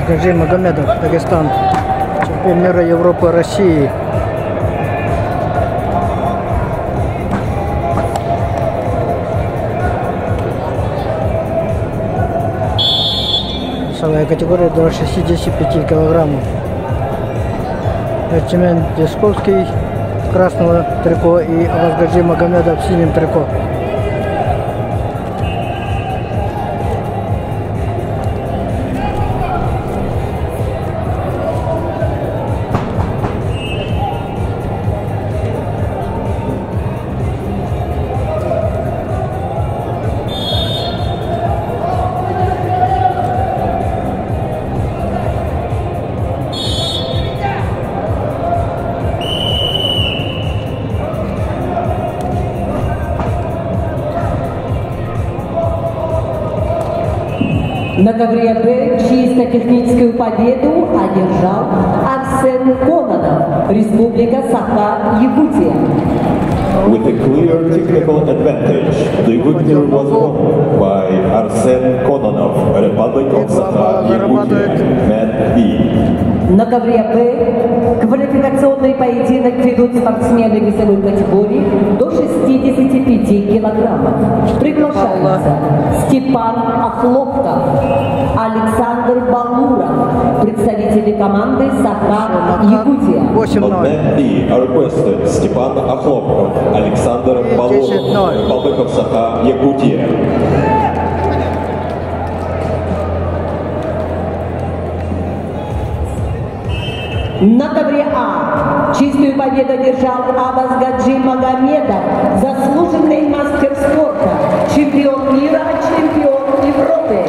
Гази Магомедов, Дагестан. Чемпион мира Европы, России. Весовая категория до 65 килограммов. Эрчимен Десковский красного трико и Авазгаджи Магомедов в синем трико. На ковре Б чисто техническую победу одержал Арсен Кононов, Республика Саха-Якутия. With a clear technical advantage, the victory was won by Arsen Kononov, Republic of Sakha-Yakutia, Mat B. На ковре Б квалификационный поединок ведут спортсмены весовой категории до 65 килограммов. Приглашаются Степан Охлопков, Александр Балуров, представители команды Саха-Якутия. On Mat B are requested Stepan Akhlopkov, Alexander Balurov, Republic of Sakha-Yakutia. На ковре А чистую победу одержал Авазгаджи Магомедов, заслуженный мастер спорта, чемпион мира, чемпион Европы.